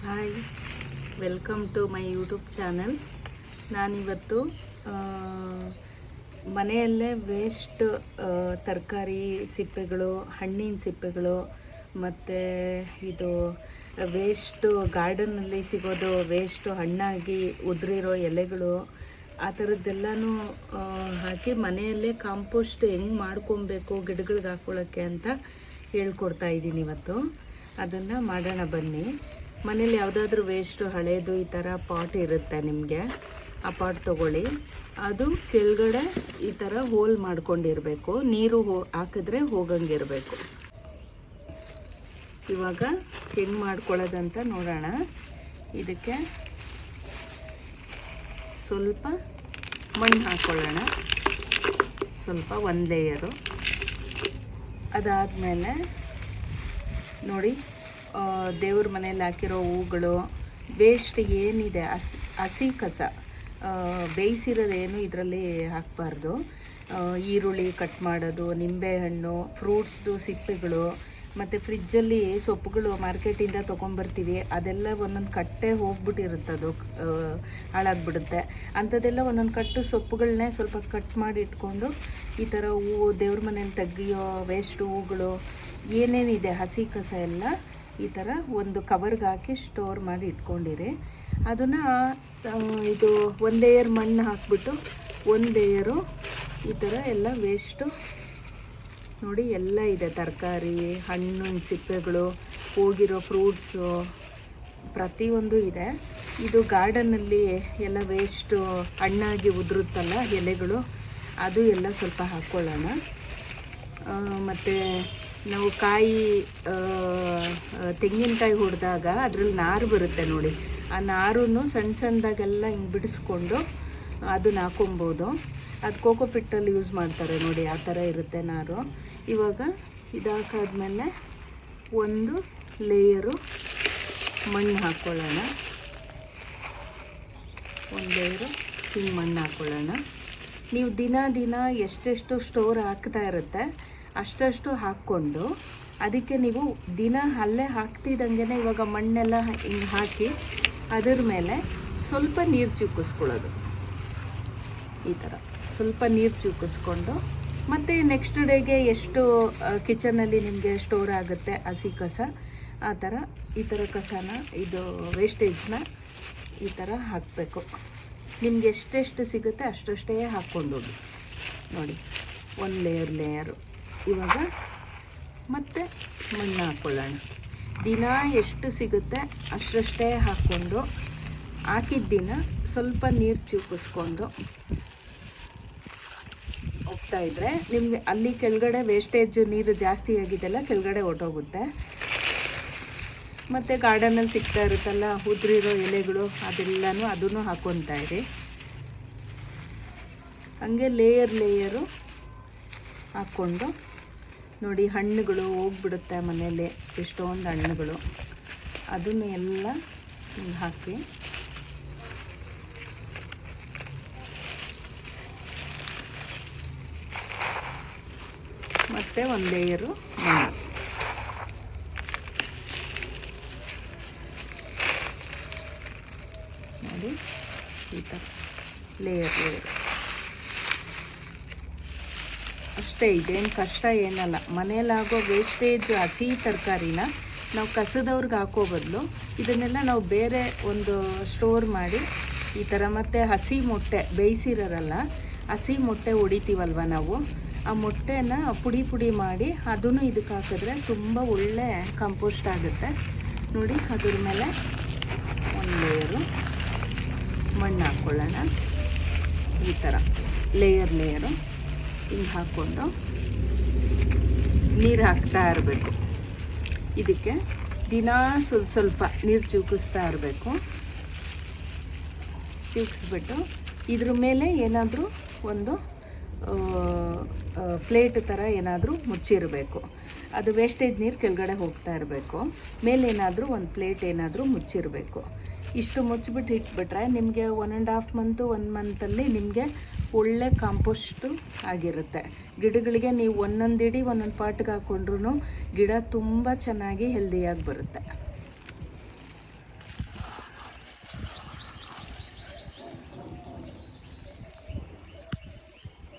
Hi, welcome to my YouTube channel. ನಾನಿವತ್ತು ಮನೆಯಲ್ಲೇ waste ತರಕಾರಿ ಸಿಪ್ಪೆಗಳು, ಹಣ್ಣಿನ ಸಿಪ್ಪೆಗಳು ಮತ್ತು ಇದು ವೇಸ್ಟು ಗಾರ್ಡನ್ನಲ್ಲಿ ಸಿಗೋದು ವೇಸ್ಟು ಹಣ್ಣಾಗಿ ಉದುರಿರೋ ಎಲೆಗಳು ಆ ಥರದ್ದೆಲ್ಲನೂ ಹಾಕಿ ಮನೆಯಲ್ಲೇ ಕಾಂಪೋಸ್ಟ್ ಹೆಂಗೆ ಮಾಡ್ಕೊಬೇಕು ಗಿಡಗಳಿಗೆ ಹಾಕ್ಕೊಳ್ಳೋಕ್ಕೆ ಅಂತ ಹೇಳ್ಕೊಡ್ತಾ ಇದ್ದೀನಿ. ಇವತ್ತು ಅದನ್ನು ಮಾಡೋಣ ಬನ್ನಿ. ಮನೇಲಿ ಯಾವುದಾದ್ರೂ ವೇಸ್ಟು ಹಳೇದು ಈ ಥರ ಪಾಟ್ ಇರುತ್ತೆ ನಿಮಗೆ, ಆ ಪಾಟ್ ತೊಗೊಳ್ಳಿ. ಅದು ಕೆಳಗಡೆ ಈ ಥರ ಹೋಲ್ ಮಾಡ್ಕೊಂಡಿರಬೇಕು, ನೀರು ಹಾಕಿದ್ರೆ ಹೋಗಂಗಿರಬೇಕು. ಇವಾಗ ಹೆಂಗೆ ಮಾಡ್ಕೊಳ್ಳೋದಂತ ನೋಡೋಣ. ಇದಕ್ಕೆ ಸ್ವಲ್ಪ ಮಣ್ಣು ಹಾಕ್ಕೊಳ್ಳೋಣ, ಸ್ವಲ್ಪ ಒಂದು ಲೇಯರು. ಅದಾದಮೇಲೆ ನೋಡಿ, ದೇವ್ರ ಮನೇಲಿ ಹಾಕಿರೋ ಹೂಗಳು, ವೇಸ್ಟ್ ಏನಿದೆ, ಹಸಿ ಕಸ, ಬೇಯಿಸಿರೋದೇನು ಇದರಲ್ಲಿ ಹಾಕಬಾರ್ದು. ಈರುಳ್ಳಿ ಕಟ್ ಮಾಡೋದು, ನಿಂಬೆಹಣ್ಣು, ಫ್ರೂಟ್ಸ್ದು ಸಿಪ್ಪೆಗಳು, ಮತ್ತು ಫ್ರಿಜ್ಜಲ್ಲಿ ಸೊಪ್ಪುಗಳು ಮಾರ್ಕೆಟಿಂದ ತೊಗೊಂಬರ್ತೀವಿ, ಅದೆಲ್ಲ ಒಂದೊಂದು ಕಟ್ಟೆ ಹೋಗ್ಬಿಟ್ಟಿರುತ್ತದು, ಹಾಳಾಗ್ಬಿಡುತ್ತೆ. ಅಂಥದ್ದೆಲ್ಲ ಒಂದೊಂದು ಕಟ್ಟು ಸೊಪ್ಪುಗಳನ್ನೇ ಸ್ವಲ್ಪ ಕಟ್ ಮಾಡಿ ಇಟ್ಕೊಂಡು ಈ ಥರ ಹೂವು, ದೇವ್ರ ಮನೇಲಿ ತೆಗಿಯೋ ವೇಸ್ಟ್ ಹೂಗಳು ಏನೇನಿದೆ ಹಸಿ ಕಸ ಎಲ್ಲ ಈ ಥರ ಒಂದು ಕವರ್ಗೆ ಹಾಕಿ ಸ್ಟೋರ್ ಮಾಡಿ ಇಟ್ಕೊಂಡಿರಿ. ಅದನ್ನು ಇದು ಒಂದು ಲೇಯರ್ ಮಣ್ಣು ಹಾಕ್ಬಿಟ್ಟು ಒಂದು ಲೇಯರು ಈ ಥರ ಎಲ್ಲ ವೇಸ್ಟು ನೋಡಿ ಎಲ್ಲ ಇದೆ. ತರಕಾರಿ, ಹಣ್ಣಿನ ಸಿಪ್ಪೆಗಳು, ಹೋಗಿರೋ ಫ್ರೂಟ್ಸು ಪ್ರತಿಯೊಂದು ಇದೆ. ಇದು ಗಾರ್ಡನ್ನಲ್ಲಿ ಎಲ್ಲ ವೇಸ್ಟು ಹಣ್ಣಾಗಿ ಉದುರುತ್ತಲ್ಲ ಎಲೆಗಳು, ಅದು ಎಲ್ಲ ಸ್ವಲ್ಪ ಹಾಕ್ಕೊಳ್ಳೋಣ. ಮತ್ತು ನಾವು ತೆಂಗಿನಕಾಯಿ ಹೊಡೆದಾಗ ಅದರಲ್ಲಿ ನಾರು ಬರುತ್ತೆ ನೋಡಿ, ಆ ನಾರನ್ನು ಸಣ್ಣ ಸಣ್ಣದಾಗೆಲ್ಲ ಹಿಂಗೆ ಬಿಡಿಸ್ಕೊಂಡು ಅದನ್ನ ಹಾಕೊಬೋದು. ಅದು ಕೋಕೋಪಿಟ್ಟಲ್ಲಿ ಯೂಸ್ ಮಾಡ್ತಾರೆ ನೋಡಿ, ಆ ಥರ ಇರುತ್ತೆ ನಾರು. ಇವಾಗ ಇದಾಕಾದ್ಮೇಲೆ ಒಂದು ಲೇಯರು ಮಣ್ಣು ಹಾಕ್ಕೊಳ್ಳೋಣ, ಒಂದು ಲೇಯರು ಹಿಂಗೆ ಮಣ್ಣು ಹಾಕ್ಕೊಳ್ಳೋಣ. ನೀವು ದಿನ ಎಷ್ಟೆಷ್ಟು ಸ್ಟೋರ್ ಹಾಕ್ತಾ ಇರುತ್ತೆ ಅಷ್ಟಷ್ಟು ಹಾಕ್ಕೊಂಡು ಅದಕ್ಕೆ ನೀವು ದಿನ ಅಲ್ಲೇ ಹಾಕ್ತಿದ್ದಂಗೆ ಇವಾಗ ಮಣ್ಣೆಲ್ಲ ಹಿಂಗೆ ಹಾಕಿ ಅದರ ಮೇಲೆ ಸ್ವಲ್ಪ ನೀರು ಚಿಕ್ಕಿಸ್ಕೊಳ್ಳೋದು. ಈ ಥರ ಸ್ವಲ್ಪ ನೀರು ಚಿಕ್ಕಿಸ್ಕೊಂಡು ಮತ್ತು ನೆಕ್ಸ್ಟ್ ಡೇಗೆ ಎಷ್ಟು ಕಿಚನಲ್ಲಿ ನಿಮಗೆ ಸ್ಟೋರ್ ಆಗುತ್ತೆ ಹಸಿ ಕಸ, ಆ ಥರ ಈ ಥರ ಕಸನ, ಇದು ವೇಸ್ಟೇಜ್ನ ಈ ಥರ ಹಾಕಬೇಕು. ನಿಮ್ಗೆ ಎಷ್ಟೆಷ್ಟು ಸಿಗುತ್ತೆ ಅಷ್ಟಷ್ಟೇ ಹಾಕ್ಕೊಂಡೋಗಿ ನೋಡಿ, ಒಂದು ಲೇಯರು. ಇವಾಗ ಮತ್ತೆ ಮಣ್ಣು ಹಾಕ್ಕೊಳ್ಳೋಣ. ದಿನ ಎಷ್ಟು ಸಿಗುತ್ತೆ ಅಷ್ಟಷ್ಟೇ ಹಾಕ್ಕೊಂಡು, ಹಾಕಿದ ದಿನ ಸ್ವಲ್ಪ ನೀರು ಚಿಕ್ಕಿಸ್ಕೊಂಡು ಹೋಗ್ತಾಯಿದ್ರೆ ನಿಮಗೆ ಅಲ್ಲಿ ಕೆಳಗಡೆ ವೇಸ್ಟೇಜ್ ನೀರು ಜಾಸ್ತಿ ಆಗಿದೆಲ್ಲ ಕೆಳಗಡೆ ಹೊರ್ಟೋಗುತ್ತೆ. ಮತ್ತು ಗಾರ್ಡನಲ್ಲಿ ಸಿಗ್ತಾ ಇರುತ್ತಲ್ಲ ಉದುರಿರೋ ಎಲೆಗಳು, ಅದೆಲ್ಲನೂ ಅದನ್ನು ಹಾಕ್ಕೊತಾ ಇರಿ. ಹಾಗೆ ಲೇಯರು ಹಾಕ್ಕೊಂಡು ನೋಡಿ, ಹಣ್ಣುಗಳು ಹೋಗ್ಬಿಡುತ್ತೆ ಮನೆಯಲ್ಲಿ ಎಷ್ಟೊಂದು ಹಣ್ಣುಗಳು, ಅದನ್ನು ಎಲ್ಲ ಹಿಂಗೆ ಹಾಕಿ ಮತ್ತು ಒಂದು ಲೇಯರು ಮಣ್ಣು ನೋಡಿ, ಈ ಥರ ಲೇಯರ್ ಅಷ್ಟೇ. ಇದೇನು ಕಷ್ಟ ಏನಲ್ಲ. ಮನೇಲಾಗೋ ವೇಸ್ಟೇಜ್ ಹಸಿ ತರಕಾರಿನ ನಾವು ಕಸದವ್ರಿಗೆ ಹಾಕೋ ಬದಲು ಇದನ್ನೆಲ್ಲ ನಾವು ಬೇರೆ ಒಂದು ಸ್ಟೋರ್ ಮಾಡಿ ಈ ಥರ, ಮತ್ತು ಹಸಿ ಮೊಟ್ಟೆ ಬೇಯಿಸಿರೋರಲ್ಲ, ಹಸಿ ಮೊಟ್ಟೆ ಹೊಡಿತೀವಲ್ವ ನಾವು, ಆ ಮೊಟ್ಟೆನ ಪುಡಿ ಮಾಡಿ ಅದನ್ನು ಇದಕ್ಕೆ ಹಾಕಿದ್ರೆ ತುಂಬ ಒಳ್ಳೆ ಕಂಪೋಸ್ಟ್ ಆಗುತ್ತೆ ನೋಡಿ. ಅದ್ರ ಮೇಲೆ ಒಂದು ಲೇಯರು ಮಣ್ಣು ಹಾಕ್ಕೊಳ್ಳೋಣ. ಈ ಥರ ಲೇಯರು ಹಿಂಗೆ ಹಾಕ್ಕೊಂಡು ನೀರು ಹಾಕ್ತಾ ಇರಬೇಕು. ಇದಕ್ಕೆ ದಿನ ಸ್ವಲ್ಪ ನೀರು ಚಿಕ್ಕಿಸ್ತಾ ಇರಬೇಕು. ಚಿಕ್ಕಿಸ್ಬಿಟ್ಟು ಇದ್ರ ಮೇಲೆ ಏನಾದರೂ ಒಂದು ಪ್ಲೇಟ್ ಥರ ಏನಾದರೂ ಮುಚ್ಚಿರಬೇಕು. ಅದು ವೇಸ್ಟೇಜ್ ನೀರು ಕೆಳಗಡೆ ಹೋಗ್ತಾ ಇರಬೇಕು. ಮೇಲೇನಾದರೂ ಒಂದು ಪ್ಲೇಟ್ ಏನಾದರೂ ಮುಚ್ಚಿರಬೇಕು. ಇಷ್ಟು ಮುಚ್ಚಿಬಿಟ್ಟು ಇಟ್ಬಿಟ್ರೆ ನಿಮಗೆ 1.5 ಮಂತು 1 ಮಂತಲ್ಲಿ ನಿಮಗೆ ಒಳ್ಳೆ ಕಾಂಪೋಸ್ಟು ಆಗಿರುತ್ತೆ. ಗಿಡಗಳಿಗೆ ನೀವು ಒಂದೊಂದು ಪಾಟ್ಗೆ ಹಾಕ್ಕೊಂಡ್ರೂ ಗಿಡ ತುಂಬ ಚೆನ್ನಾಗಿ ಹೆಲ್ದಿಯಾಗಿ ಬರುತ್ತೆ.